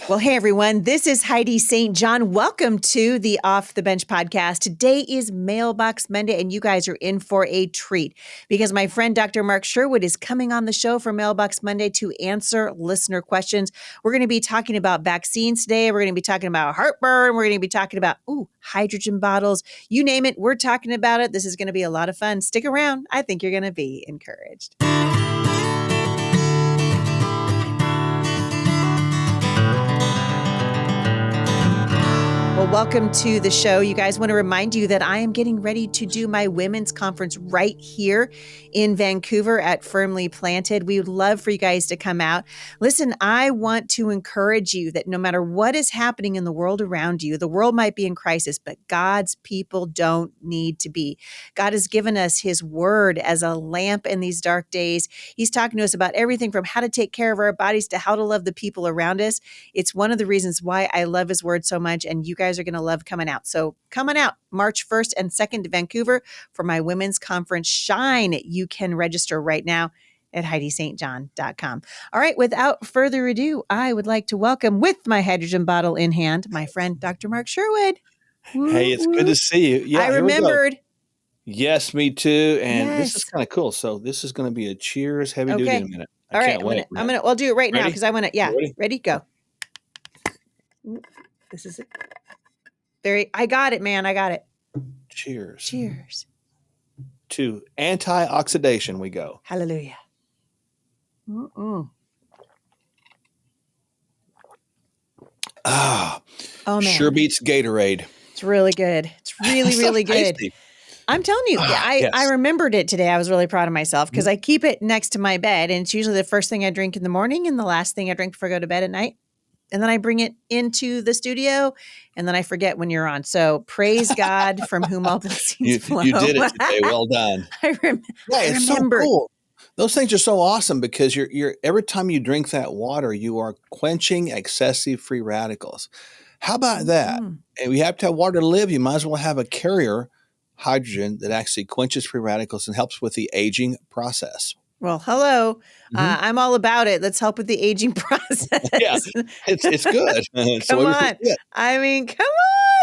Well, hey, everyone. This is Heidi St. John. Welcome to the Off the Bench podcast. Today is Mailbox Monday, and you guys are in for a treat because my friend Dr. Mark Sherwood is coming on the show for Mailbox Monday to answer listener questions. We're going to be talking about vaccines today. We're going to be talking about heartburn. We're going to be talking about, hydrogen bottles. You name it, we're talking about it. This is going to be a lot of fun. Stick around. I think you're going to be encouraged. Well, welcome to the show. You guys, want to remind you that I am getting ready to do my women's conference right here in Vancouver at Firmly Planted. We would love for you guys to come out. Listen, I want to encourage you that no matter what is happening in the world around you, the world might be in crisis, but God's people don't need to be. God has given us his word as a lamp in these dark days. He's talking to us about everything from how to take care of our bodies to how to love the people around us. It's one of the reasons why I love his word so much, and you guys are going to love coming out. So coming out March 1st and 2nd to Vancouver for my women's conference, Shine. You can register right now at HeidiSt.John.com. All right, without further ado, I would like to welcome, with my hydrogen bottle in hand, my friend, Dr. Mark Sherwood. Hey, it's good to see you. Yeah, I remembered. Here we go. Yes, me too. And Yes. This is kind of cool. So this is going to be a cheers heavy duty in a minute. All right, I'll do it right now because I want to, ready, go. This is it. I got it, man. I got it. Cheers. Cheers. To antioxidation we go. Hallelujah. Oh, man. Sure beats Gatorade. It's really good. It's really, really good. Tasty. I'm telling you, I remembered it today. I was really proud of myself because I keep it next to my bed, and it's usually the first thing I drink in the morning and the last thing I drink before I go to bed at night. And then I bring it into the studio, and then I forget when you're on. So praise God, from whom all blessings flow. You did it today. Well done. It's so cool. Those things are so awesome because you're every time you drink that water, you are quenching excessive free radicals. How about that? And we have to have water to live. You might as well have a carrier hydrogen that actually quenches free radicals and helps with the aging process. Well, hello. I'm all about it. Let's help with the aging process. Yeah, it's good. Come on. I mean, come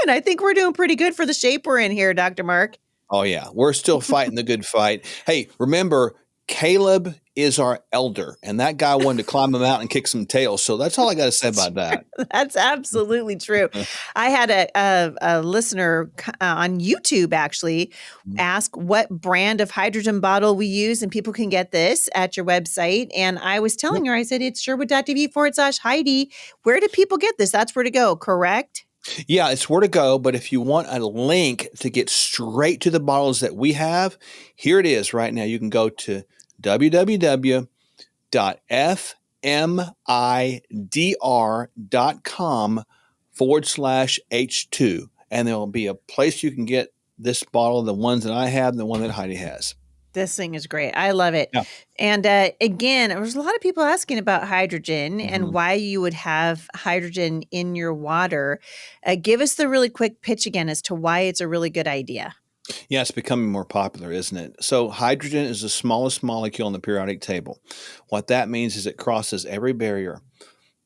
on. I think we're doing pretty good for the shape we're in here, Dr. Mark. Oh, yeah. We're still fighting the good fight. Hey, remember, Caleb is our elder, and that guy wanted to climb him out and kick some tails. So that's all I got to say about that. That's absolutely true. I had a listener on YouTube actually ask what brand of hydrogen bottle we use, and people can get this at your website. And I was telling her, I said, it's Sherwood.tv/Heidi. Where do people get this? That's where to go, correct? Yeah, it's where to go. But if you want a link to get straight to the bottles that we have, here it is right now. You can go to www.fmidr.com/H2. And there'll be a place you can get this bottle, the ones that I have, and the one that Heidi has. This thing is great. I love it. Yeah. And again, there's a lot of people asking about hydrogen and why you would have hydrogen in your water. Give us the really quick pitch again as to why it's a really good idea. Yeah, it's becoming more popular, isn't it? So hydrogen is the smallest molecule on the periodic table. What that means is it crosses every barrier.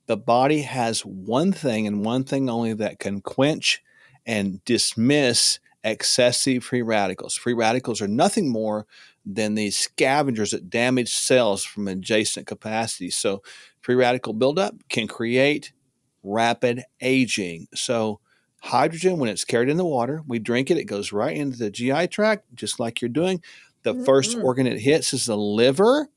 The body has one thing and one thing only that can quench and dismiss excessive free radicals. Free radicals are nothing more than these scavengers that damage cells from adjacent capacities. So free radical buildup can create rapid aging. So hydrogen, when it's carried in the water, we drink it, it goes right into the GI tract, just like you're doing. The first organ it hits is the liver.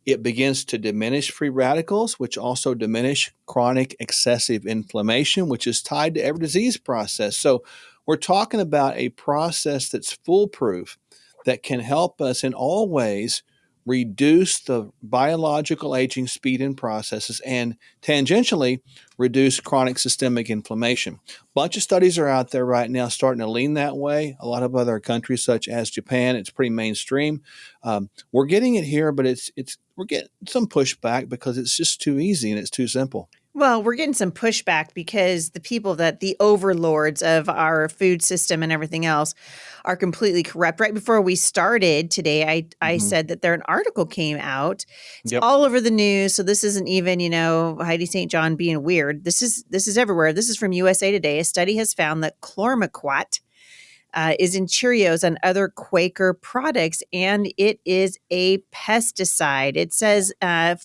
It begins to diminish free radicals, which also diminish chronic excessive inflammation, which is tied to every disease process. So we're talking about a process that's foolproof, that can help us in all ways reduce the biological aging speed and processes and tangentially reduce chronic systemic inflammation. A bunch of studies are out there right now starting to lean that way. A lot of other countries such as Japan, it's pretty mainstream. We're getting it here, but we're getting some pushback because it's just too easy and it's too simple. Well, we're getting some pushback because the overlords of our food system and everything else are completely corrupt. Right before we started today, I Mhm. said that an article came out. It's Yep. all over the news. So this isn't even, Heidi St. John being weird. This is everywhere. This is from USA Today. A study has found that chlormequat is in Cheerios and other Quaker products, and it is a pesticide. It says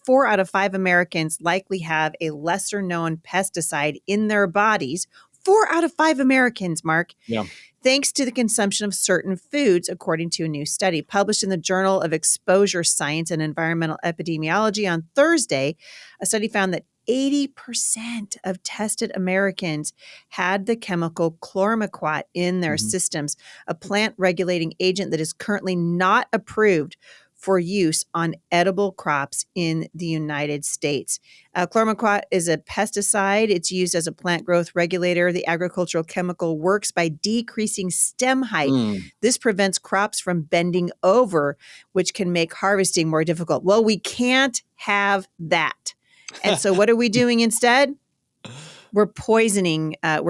4 out of 5 Americans likely have a lesser known pesticide in their bodies. 4 out of 5 Americans, Mark, Yeah. thanks to the consumption of certain foods, according to a new study published in the Journal of Exposure Science and Environmental Epidemiology on Thursday. A study found that 80% of tested Americans had the chemical chlormequat in their Mhm. systems, a plant regulating agent that is currently not approved for use on edible crops in the United States. Chlormequat is a pesticide. It's used as a plant growth regulator. The agricultural chemical works by decreasing stem height. Mm. This prevents crops from bending over, which can make harvesting more difficult. Well, we can't have that. And so what are we doing instead? We're poisoning Yeah.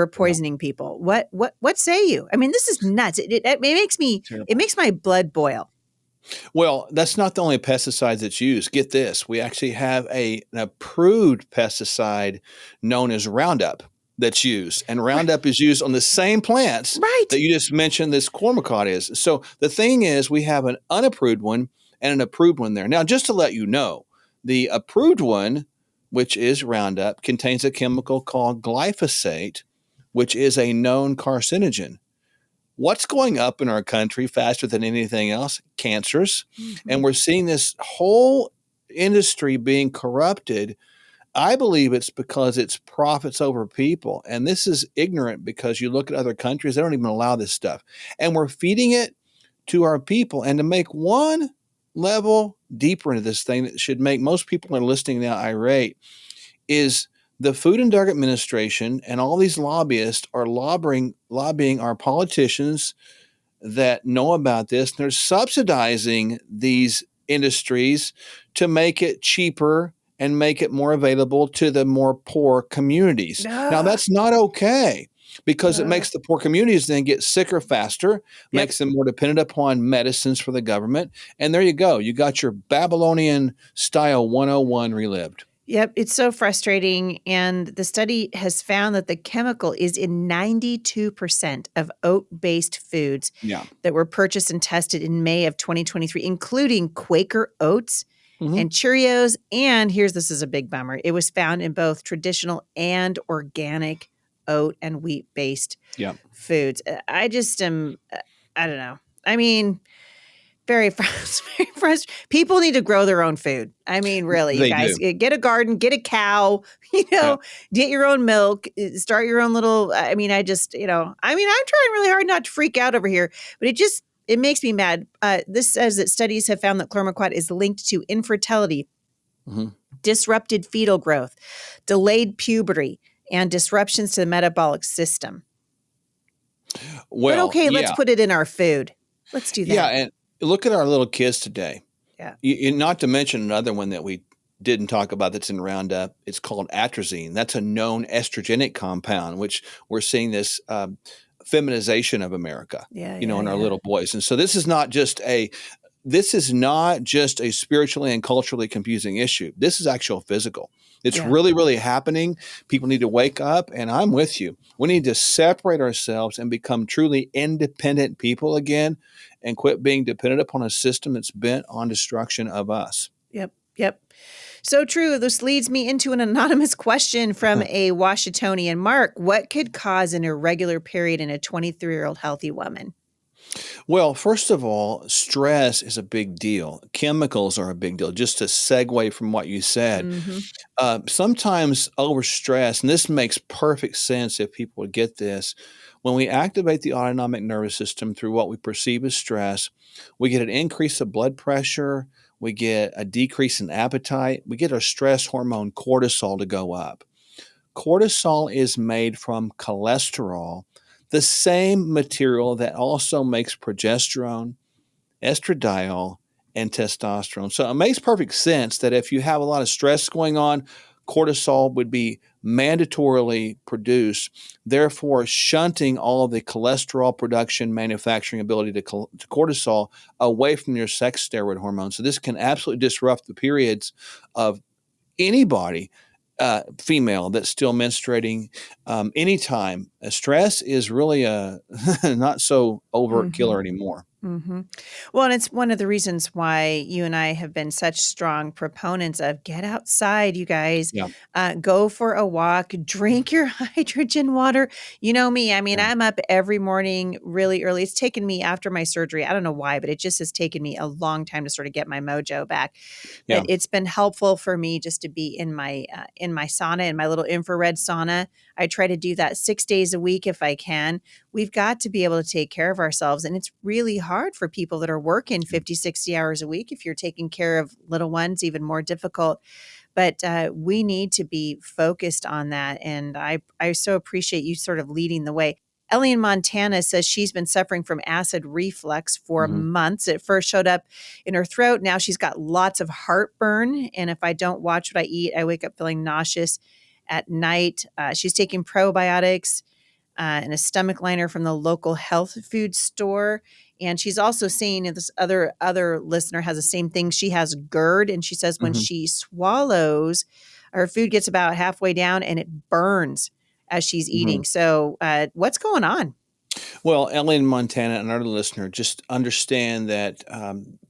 people. What say you? I mean, this is nuts. It Terrible. makes my blood boil. Well, that's not the only pesticide that's used. Get this. We actually have an approved pesticide known as Roundup that's used. And Right. Roundup is used on the same plants Right. that you just mentioned this cormicot is. So the thing is, we have an unapproved one and an approved one there. Now, just to let you know, the approved one, which is Roundup, contains a chemical called glyphosate, which is a known carcinogen. What's going up in our country faster than anything else? Cancers. And Mhm. we're seeing this whole industry being corrupted. I believe it's because it's profits over people. And this is ignorant because you look at other countries, they don't even allow this stuff. And we're feeding it to our people. And to make one level deeper into this thing that should make most people who are listening now irate is the Food and Drug Administration and all these lobbyists are lobbying our politicians that know about this. And they're subsidizing these industries to make it cheaper and make it more available to the more poor communities. Now, Ah, that's not okay because it ah. makes the poor communities then get sicker faster, Yep. makes them more dependent upon medicines for the government. And there you go. You got your Babylonian style 101 relived. Yep, it's so frustrating. And the study has found that the chemical is in 92% of oat based foods Yeah. that were purchased and tested in May of 2023, including Quaker oats Mhm. and Cheerios. And this is a big bummer. It was found in both traditional and organic oat and wheat based Yeah. foods. I just am, I don't know. I mean, very very frustrating. People need to grow their own food. I mean, really, you They guys, do. get a garden, get a cow, Yeah. get your own milk, start your own little. I mean, I'm trying really hard not to freak out over here, but it makes me mad. This says that studies have found that chlormequat is linked to infertility, Mhm. disrupted fetal growth, delayed puberty, and disruptions to the metabolic system. But Well, okay, let's yeah. put it in our food. Let's do Yeah, that. and look at our little kids today. Yeah. Not to mention another one that we didn't talk about that's in Roundup. It's called atrazine. That's a known estrogenic compound, which we're seeing this feminization of America, Yeah. Yeah. in our Yeah. little boys. And so this is not just a spiritually and culturally confusing issue. This is actual physical. It's Yeah. really, really happening. People need to wake up, and I'm with you. We need to separate ourselves and become truly independent people again and quit being dependent upon a system that's bent on destruction of us. Yep. Yep. So true. This leads me into an anonymous question from a Washingtonian. Mark, what could cause an irregular period in a 23-year-old healthy woman? Well, first of all, stress is a big deal. Chemicals are a big deal. Just to segue from what you said, Mm-hmm. sometimes over stress, and this makes perfect sense if people would get this, when we activate the autonomic nervous system through what we perceive as stress, we get an increase of blood pressure, we get a decrease in appetite, we get our stress hormone cortisol to go up. Cortisol is made from cholesterol, the same material that also makes progesterone, estradiol, and testosterone. So it makes perfect sense that if you have a lot of stress going on, cortisol would be mandatorily produce, therefore shunting all of the cholesterol production, manufacturing ability to cortisol away from your sex steroid hormone. So this can absolutely disrupt the periods of anybody, female that's still menstruating, anytime. Stress is really a not so overt Mm-hmm. killer anymore. Mm-hmm. Well, and it's one of the reasons why you and I have been such strong proponents of get outside, you guys, Yeah, go for a walk, drink your hydrogen water. You know me. I mean, yeah, I'm up every morning really early. It's taken me after my surgery. I don't know why, but it just has taken me a long time to sort of get my mojo back. But yeah. it's been helpful for me just to be in my sauna, in my little infrared sauna. I try to do that 6 days a week if I can. We've got to be able to take care of ourselves. And it's really hard for people that are working 50, 60 hours a week. If you're taking care of little ones, even more difficult. But we need to be focused on that. And I so appreciate you sort of leading the way. Ellie in Montana says she's been suffering from acid reflux for Hmm. months. It first showed up in her throat. Now she's got lots of heartburn. And if I don't watch what I eat, I wake up feeling nauseous at night. She's taking probiotics and a stomach liner from the local health food store. And she's also saying, and this other listener has the same thing. She has GERD, and she says when Hmm. she swallows, her food gets about halfway down and it burns as she's Hmm. eating. So, what's going on? Well, Ellie in Montana, another listener, just understand that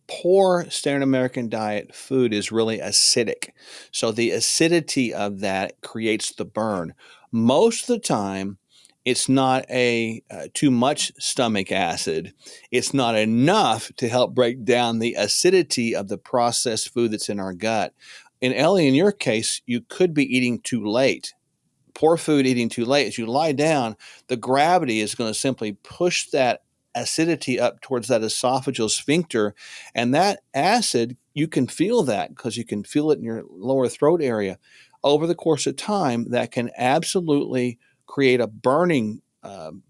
poor standard American diet food is really acidic. So the acidity of that creates the burn. Most of the time, it's not a too much stomach acid. It's not enough to help break down the acidity of the processed food that's in our gut. And Ellie, in your case, you could be eating too late. Poor food eating too late, as you lie down, the gravity is going to simply push that acidity up towards that esophageal sphincter. And that acid, you can feel that because you can feel it in your lower throat area. Over the course of time, that can absolutely create a burning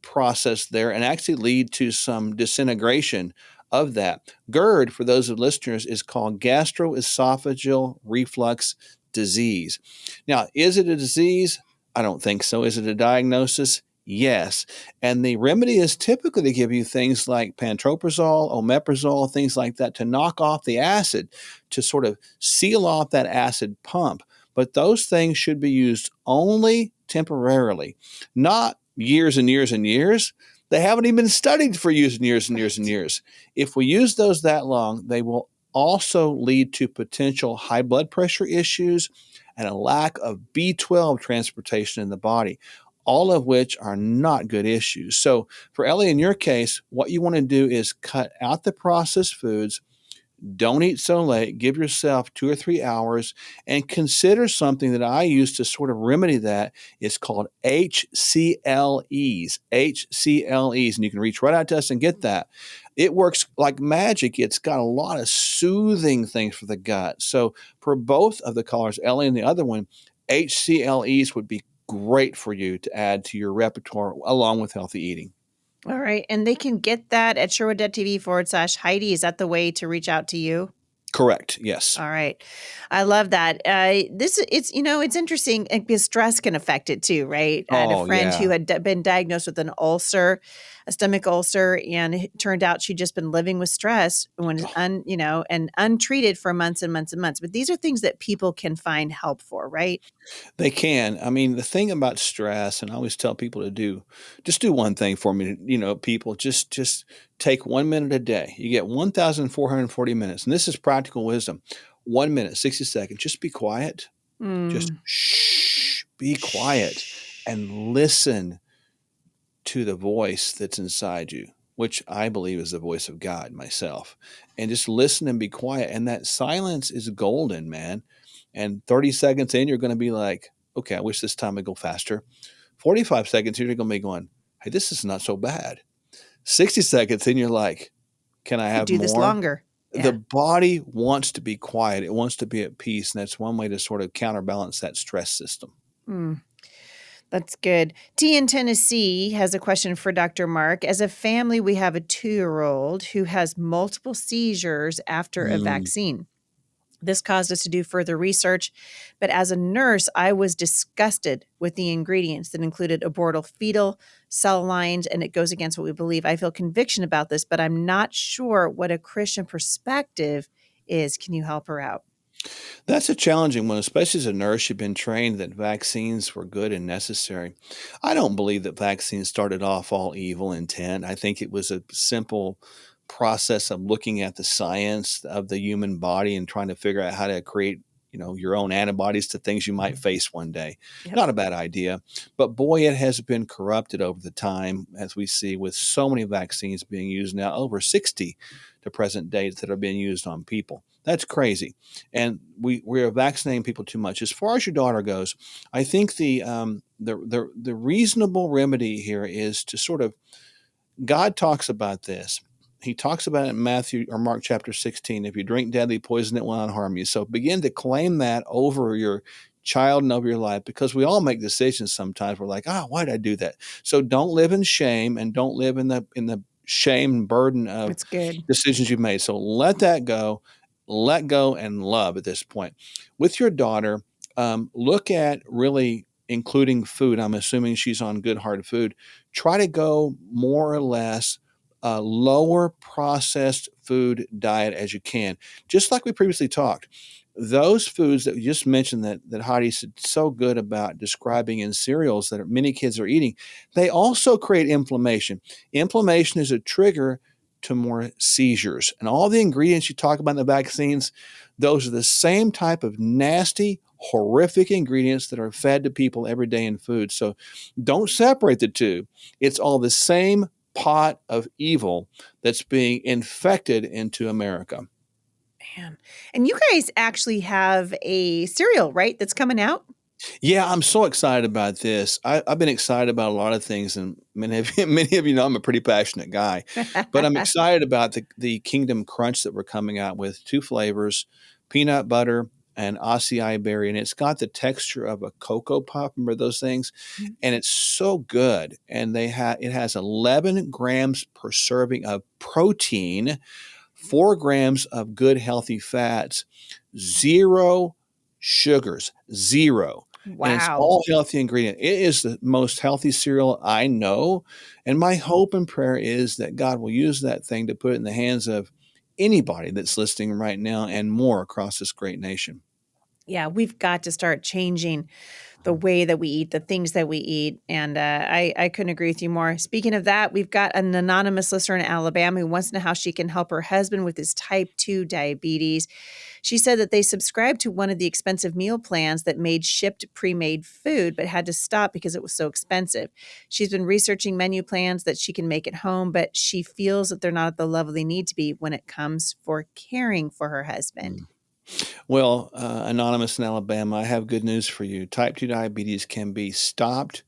process there and actually lead to some disintegration of that. GERD, for those of listeners, is called gastroesophageal reflux disease. Now, is it a disease? I don't think so. Is it a diagnosis? Yes. And the remedy is typically to give you things like pantoprazole, omeprazole, things like that to knock off the acid, to sort of seal off that acid pump. But those things should be used only temporarily, not years and years and years. They haven't even been studied for years and years and years and Right. years. If we use those that long, they will also lead to potential high blood pressure issues and a lack of B12 transportation in the body, all of which are not good issues. So, for Ellie, in your case, what you want to do is cut out the processed foods. Don't eat so late. Give yourself 2 or 3 hours and consider something that I use to sort of remedy that. It's called HCLEs. HCLEs. And you can reach right out to us and get that. It works like magic. It's got a lot of soothing things for the gut. So, for both of the callers, Ellie and the other one, HCLEs would be great for you to add to your repertoire along with healthy eating. All right. And they can get that at Sherwood.tv/Heidi. Is that the way to reach out to you? Correct. Yes. All right. I love that. It's interesting because stress can affect it too, right? I had a Oh, friend who yeah. had been diagnosed with an ulcer, a stomach ulcer, and it turned out she'd just been living with stress when and untreated for months and months and months. But these are things that people can find help for, right? They can. I mean, the thing about stress, and I always tell people to do, just do one thing for me. People, just take 1 minute a day. You get 1,440 minutes, and this is practical wisdom. 1 minute, 60 seconds. Just be quiet. Just Mm. shh. Be quiet Shh. and listen to the voice that's inside you, which I believe is the voice of God myself. And just listen and be quiet. And that silence is golden, man. And 30 seconds in, you're going to be like, okay, I wish this time would go faster. 45 seconds in, you're going to be going, hey, this is not so bad. 60 seconds in, you're like, can I Could have do this more? longer. The Yeah. body wants to be quiet. It wants to be at peace. And that's one way to sort of counterbalance that stress system. Mm. That's good. T in Tennessee has a question for Dr. Mark. As a family, we have a 2-year-old who has multiple seizures after a Mm. vaccine. This caused us to do further research. But as a nurse, I was disgusted with the ingredients that included aborted fetal, cell lines, and it goes against what we believe. I feel conviction about this, but I'm not sure what a Christian perspective is. Can you help her out? That's a challenging one, especially as a nurse. You've been trained that vaccines were good and necessary. I don't believe that vaccines started off all evil intent. I think it was a simple process of looking at the science of the human body and trying to figure out how to create, your own antibodies to things you might face one day. Yep. Not a bad idea, but boy, it has been corrupted over the time, as we see with so many vaccines being used now, over 60 to present days that are being used on people. That's crazy, and we are vaccinating people too much. As far as your daughter goes, I think the reasonable remedy here is to sort of, God talks about this. He talks about it in Matthew or Mark chapter 16. If you drink deadly poison, it will not harm you. So begin to claim that over your child and over your life, because we all make decisions sometimes. We're like, why did I do that? So don't live in shame, and don't live in the shame and burden of It's good. decisions you've made. So let that go. Let go and love at this point. With your daughter, look at really including food. I'm assuming she's on good hard food. Try to go more or less lower processed food diet as you can. Just like we previously talked, those foods that we just mentioned that Heidi said so good about describing in cereals that many kids are eating, they also create inflammation. Inflammation is a trigger to more seizures. And all the ingredients you talk about in the vaccines, those are the same type of nasty, horrific ingredients that are fed to people every day in food. So don't separate the two. It's all the same pot of evil that's being infected into America. Man. And you guys actually have a cereal, right? That's coming out? Yeah, I'm so excited about this. I've been excited about a lot of things, and many of you know I'm a pretty passionate guy. But I'm excited about the Kingdom Crunch that we're coming out with. Two flavors, peanut butter and acai berry, and it's got the texture of a Cocoa Puff. Remember those things? And it's so good. And it has 11 grams per serving of protein, 4 grams of good healthy fats, zero sugars, zero. And it's Wow. all healthy ingredient. It is the most healthy cereal I know. And my hope and prayer is that God will use that thing to put it in the hands of anybody that's listening right now and more across this great nation. Yeah, we've got to start changing the way that we eat, the things that we eat. And I couldn't agree with you more. Speaking of that, we've got an anonymous listener in Alabama who wants to know how she can help her husband with his type 2 diabetes. She said that they subscribed to one of the expensive meal plans that made shipped pre-made food, but had to stop because it was so expensive. She's been researching menu plans that she can make at home, but she feels that they're not at the level they need to be when it comes for caring for her husband. Well, Anonymous in Alabama, I have good news for you. Type 2 diabetes can be stopped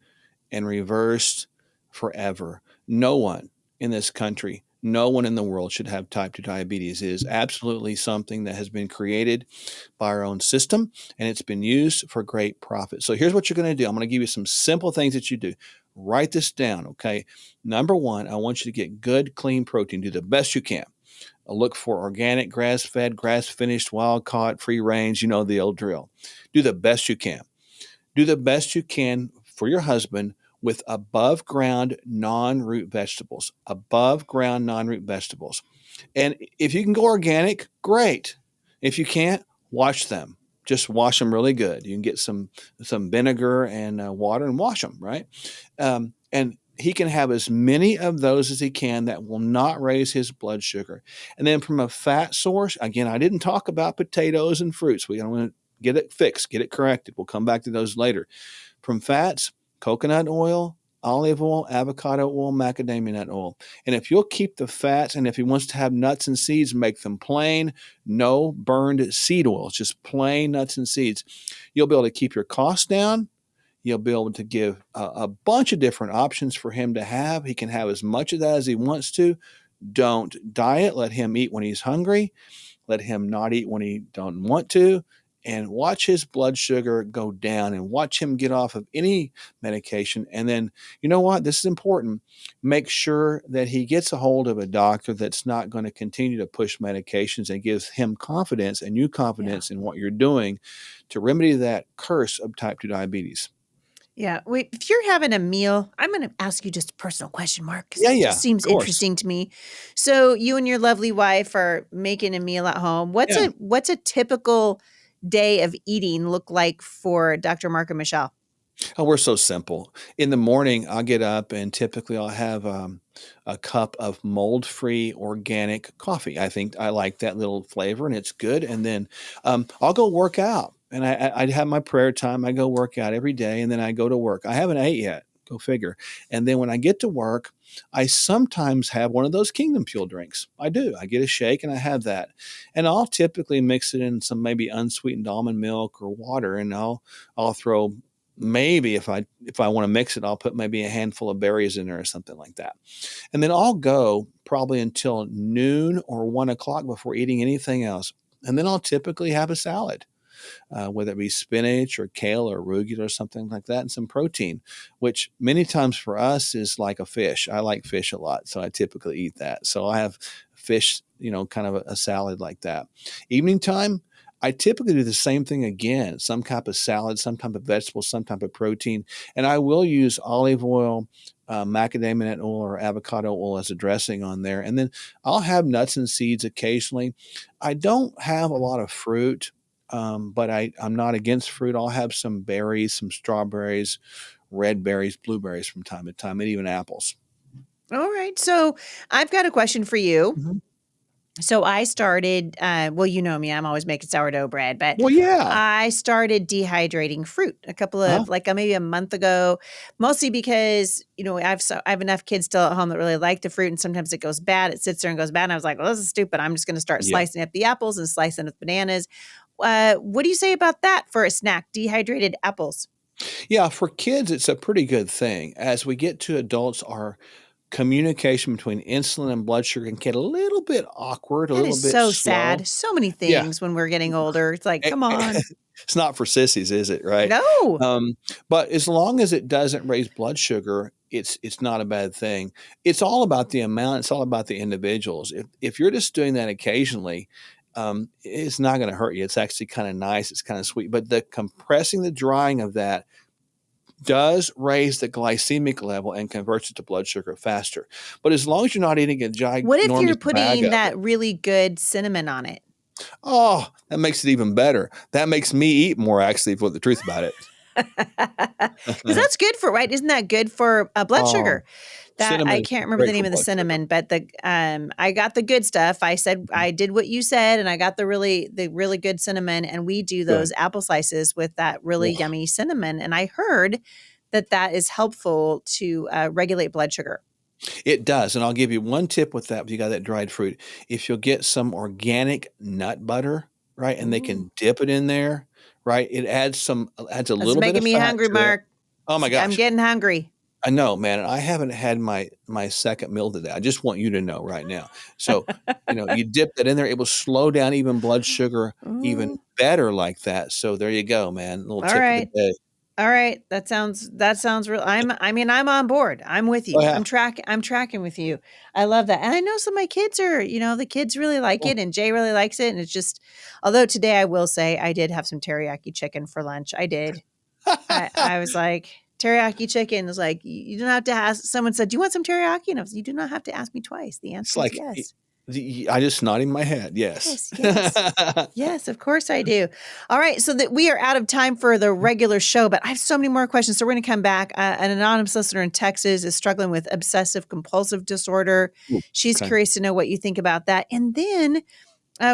and reversed forever. No one in this country, no one in the world should have type 2 diabetes. It is absolutely something that has been created by our own system, and it's been used for great profit. So here's what you're going to do. I'm going to give you some simple things that you do. Write this down, okay? Number one, I want you to get good, clean protein. Do the best you can. Look for organic, grass-fed, grass-finished, wild-caught, free-range. You know the old drill. Do the best you can. Do the best you can for your husband with above ground non-root vegetables. Above ground non-root vegetables. And if you can go organic, great. If you can't, wash them. Just wash them really good. You can get some vinegar and water and wash them, right? And he can have as many of those as he can that will not raise his blood sugar. And then from a fat source, again, I didn't talk about potatoes and fruits. We want to get it fixed, get it corrected. We'll come back to those later. From fats, coconut oil, olive oil, avocado oil, macadamia nut oil. And if you'll keep the fats, and if he wants to have nuts and seeds, make them plain, no burned seed oils, just plain nuts and seeds. You'll be able to keep your costs down. You'll be able to give a bunch of different options for him to have. He can have as much of that as he wants to. Don't diet. Let him eat when he's hungry. Let him not eat when he don't want to. and watch his blood sugar go down and watch him get off of any medication. And then, you know what? This is important. Make sure that he gets a hold of a doctor that's not going to continue to push medications and gives him confidence and you Yeah. confidence in what you're doing to remedy that curse of type 2 diabetes. Yeah. Wait, if you're having a meal, I'm going to ask you just a personal question, Mark, because Yeah, it yeah, just seems of course. interesting to me. So you and your lovely wife are making a meal at home. What's Yeah. a typical day of eating look like for Dr. Mark and Michelle? Oh, we're so simple. In the morning, I'll get up and typically I'll have a cup of mold free organic coffee. I think I like that little flavor and it's good. And then I'll go work out and I have my prayer time. I go work out every day and then I go to work. I haven't ate yet. Go figure. And then when I get to work, I sometimes have one of those Kingdom Fuel drinks. I do. I get a shake and I have that. And I'll typically mix it in some maybe unsweetened almond milk or water and I'll throw maybe if I want to mix it, I'll put maybe a handful of berries in there or something like that. And then I'll go probably until noon or 1 o'clock before eating anything else. And then I'll typically have a salad, whether it be spinach or kale or arugula or something like that, and some protein, which many times for us is like a fish. I like fish a lot, so I typically eat that. So I have fish, kind of a salad like that. Evening time, I typically do the same thing again, some type of salad, some type of vegetable, some type of protein. And I will use olive oil, macadamia nut oil, or avocado oil as a dressing on there. And then I'll have nuts and seeds occasionally. I don't have a lot of fruit, but I'm not against fruit. I'll have some berries, some strawberries, red berries, blueberries from time to time, and even apples. All right. So I've got a question for you. Mhm. So I started, well, you know me, I'm always making sourdough bread, but Well, yeah. I started dehydrating fruit a couple Uh-huh. of, like maybe a month ago, mostly because, I have enough kids still at home that really like the fruit. And sometimes it goes bad. It sits there and goes bad. And I was like, well, this is stupid. I'm just going to start Yeah. slicing up the apples and slicing up bananas. What do you say about that for a snack? Dehydrated apples. Yeah, for kids, it's a pretty good thing. As we get to adults, our communication between insulin and blood sugar can get a little bit awkward, a That little is bit so slow. sad. So many Yeah. things when we're getting older. It's like, come on. It's not for sissies, is it? Right. No. But as long as it doesn't raise blood sugar, it's not a bad thing. It's all about the amount. It's all about the individuals. If you're just doing that occasionally, it's not going to hurt you. It's actually kind of nice. It's kind of sweet. But the compressing, the drying of that does raise the glycemic level and converts it to blood sugar faster. But as long as you're not eating a What if ginormous you're bag putting of it, that really good cinnamon on it? oh, that makes it even better. That makes me eat more, actually, for the truth about it. Because that's good for, right? Isn't that good for blood Oh, sugar? That cinnamon I is can't remember the great for name of the blood sugar. cinnamon, but I got the good stuff. I said Mhm. I did what you said, and I got the really good cinnamon, and we do those Good. apple slices with that really Oh, yummy cinnamon. And I heard that is helpful to regulate blood sugar. it does, and I'll give you one tip with that. If you got that dried fruit, if you'll get some organic nut butter, right, and they Ooh, can dip it in there, right, it adds a that's little bit making of me fat hungry, to it. Mark. Oh my I'm gosh. getting hungry. I know, man, and I haven't had my second meal today. I just want you to know right now. So, you dip that in there, it will slow down even blood sugar even Ooh, better like that. So there you go, man. Little all tip of the right. day. All right, that sounds real. I'm on board. I'm with Oh, you. yeah. I'm tracking with you. I love that. And I know some of my kids are, the kids really like Cool. it and Jay really likes it and it's just although today I will say I did have some teriyaki chicken for lunch. I did. I was like teriyaki chicken is like you don't have to ask someone said, "Do you want some teriyaki?" And I was, "You do not have to ask me twice. The It's answer is like yes." I just nodding my head, yes. Yes, yes. Yes, of course I do. All right, so that we are out of time for the regular show, but I have so many more questions. So we're going to come back. An anonymous listener in Texas is struggling with obsessive compulsive disorder. Ooh, She's okay. curious to know what you think about that. And then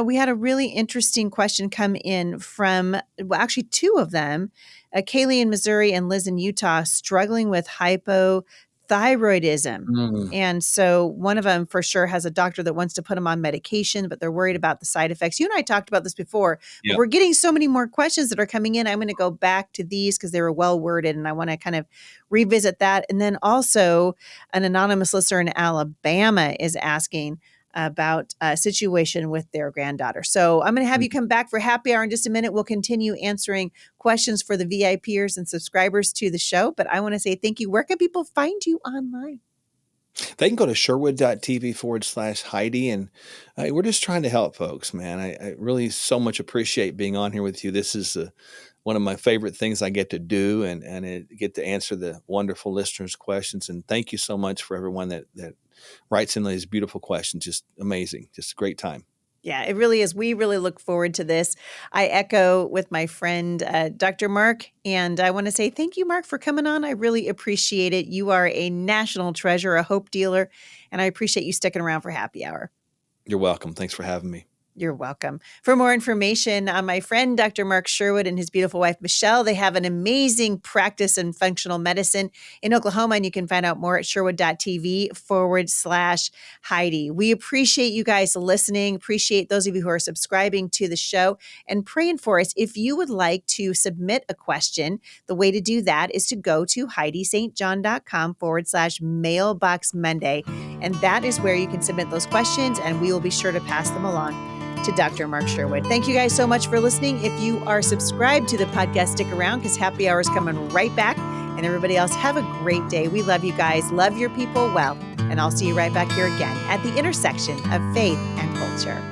we had a really interesting question come in from, well, actually two of them, Kaylee in Missouri and Liz in Utah, struggling with hypothyroidism. Mm, And so one of them for sure has a doctor that wants to put them on medication, but they're worried about the side effects. You and I talked about this before, but yep. we're getting so many more questions that are coming in. I'm going to go back to these because they were well worded and I want to kind of revisit that. And then also an anonymous listener in Alabama is asking, about a situation with their granddaughter. So I'm going to have you come back for happy hour in just a minute. We'll continue answering questions for the VIPers and subscribers to the show. But I want to say thank you. Where can people find you online? They can go to sherwood.tv/Heidi. And we're just trying to help folks, man. I really so much appreciate being on here with you. This is one of my favorite things I get to do, and get to answer the wonderful listeners' questions. And thank you so much for everyone that writes in these beautiful questions. Just amazing. Just a great time. Yeah, it really is. We really look forward to this. I echo with my friend, Dr. Mark, and I want to say thank you, Mark, for coming on. I really appreciate it. You are a national treasure, a hope dealer, and I appreciate you sticking around for happy hour. You're welcome. Thanks for having me. You're welcome. For more information on my friend, Dr. Mark Sherwood, and his beautiful wife, Michelle, they have an amazing practice in functional medicine in Oklahoma, and you can find out more at sherwood.tv/Heidi. We appreciate you guys listening, appreciate those of you who are subscribing to the show and praying for us. If you would like to submit a question, the way to do that is to go to HeidiSt.John.com/Mailbox Monday, and that is where you can submit those questions, and we will be sure to pass them along to Dr. Mark Sherwood. Thank you guys so much for listening. If you are subscribed to the podcast, stick around because happy hour is coming right back. And everybody else, have a great day. We love you guys. Love your people well. And I'll see you right back here again at the intersection of faith and culture.